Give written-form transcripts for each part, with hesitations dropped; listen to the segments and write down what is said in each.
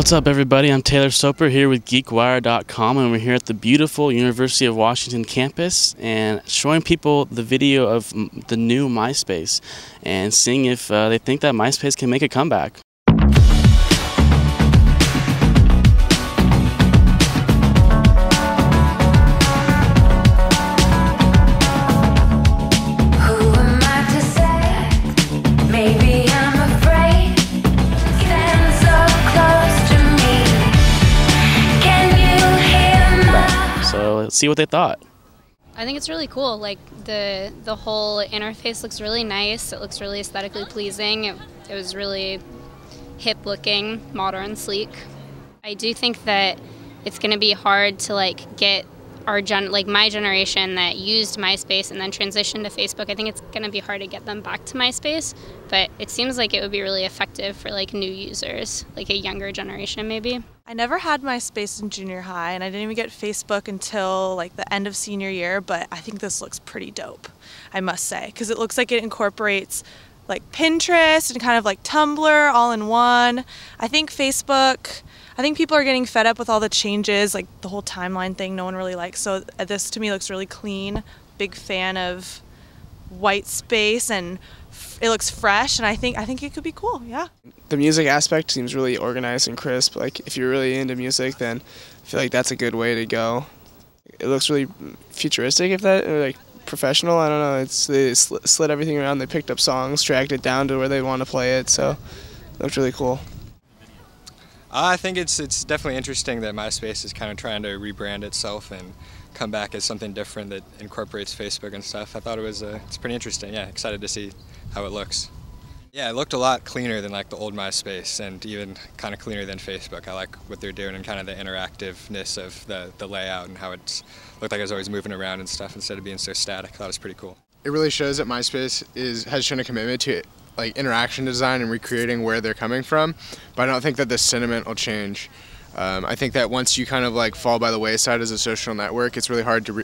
What's up, everybody? I'm Taylor Soper here with GeekWire.com, and we're here at the beautiful University of Washington campus and showing people the video of the new MySpace and seeing if they think that MySpace can make a comeback. So let's see what they thought. I think it's really cool. Like the whole interface looks really nice. It looks really aesthetically pleasing. It was really hip looking, modern, sleek. I do think that it's going to be hard to get my generation that used MySpace and then transitioned to Facebook. I think it's going to be hard to get them back to MySpace, but it seems like it would be really effective for new users, like a younger generation maybe. I never had MySpace in junior high, and I didn't even get Facebook until the end of senior year, but I think this looks pretty dope, I must say, because it looks like it incorporates Pinterest and kind of Tumblr all in one. I think people are getting fed up with all the changes, the whole timeline thing no one really likes, so this to me looks really clean. Big fan of white space, and it looks fresh, and I think it could be cool, yeah. The music aspect seems really organized and crisp. If you're really into music, then I feel like that's a good way to go. It looks really futuristic, or professional. I don't know. They slid everything around. They picked up songs, dragged it down to where they want to play it. So it looks really cool. I think it's definitely interesting that MySpace is kind of trying to rebrand itself and come back as something different that incorporates Facebook and stuff. I thought it's pretty interesting. Yeah, excited to see how it looks. Yeah, it looked a lot cleaner than the old MySpace, and even kind of cleaner than Facebook. I like what they're doing and kind of the interactiveness of the layout and how it looked like it was always moving around and stuff instead of being so static. I thought it was pretty cool. It really shows that MySpace has shown a commitment to interaction design and recreating where they're coming from, but I don't think that the sentiment will change. I think that once you kind of fall by the wayside as a social network, it's really hard to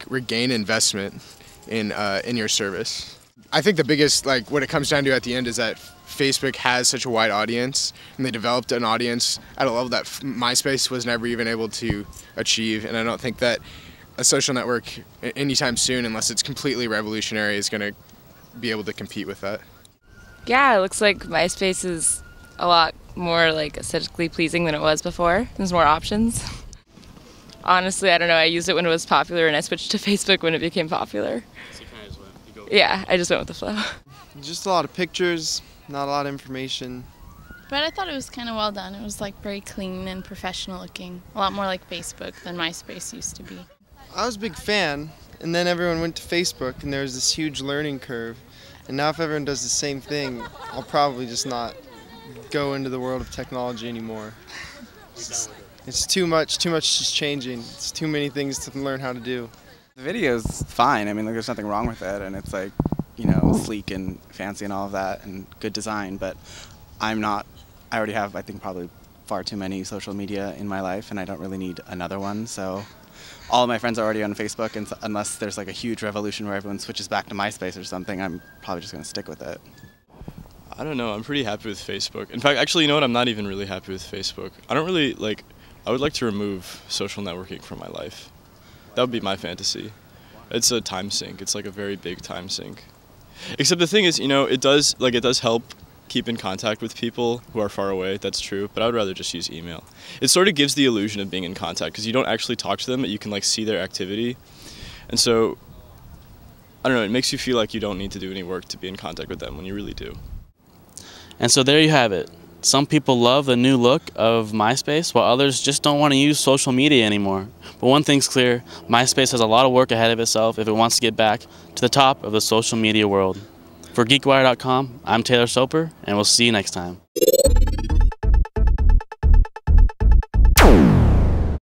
regain investment in your service. I think the biggest, what it comes down to at the end is that Facebook has such a wide audience, and they developed an audience at a level that MySpace was never even able to achieve, and I don't think that a social network anytime soon, unless it's completely revolutionary, is going to be able to compete with that. Yeah, it looks like MySpace is a lot more aesthetically pleasing than it was before. There's more options. Honestly, I don't know, I used it when it was popular, and I switched to Facebook when it became popular. So you kind of just went, yeah, I just went with the flow. Just a lot of pictures, not a lot of information. But I thought it was kind of well done. It was very clean and professional looking. A lot more like Facebook than MySpace used to be. I was a big fan, and then everyone went to Facebook, and there was this huge learning curve. And now if everyone does the same thing, I'll probably just not go into the world of technology anymore. It's too much is changing. It's too many things to learn how to do. The video's fine. I mean, there's nothing wrong with it, and it's sleek and fancy and all of that, and good design, but I already have, I think, probably far too many social media in my life, and I don't really need another one, so all of my friends are already on Facebook, and unless there's a huge revolution where everyone switches back to MySpace or something, I'm probably just going to stick with it. I don't know, I'm pretty happy with Facebook. In fact, actually, you know what, I'm not even really happy with Facebook. I would like to remove social networking from my life. That would be my fantasy. It's a time sink. It's a very big time sink. Except the thing is, it does help keep in contact with people who are far away, that's true, but I would rather just use email. It sort of gives the illusion of being in contact because you don't actually talk to them, but you can see their activity. And so, I don't know, it makes you feel like you don't need to do any work to be in contact with them when you really do. And so there you have it. Some people love the new look of MySpace, while others just don't want to use social media anymore. But one thing's clear, MySpace has a lot of work ahead of itself if it wants to get back to the top of the social media world. For GeekWire.com, I'm Taylor Soper, and we'll see you next time.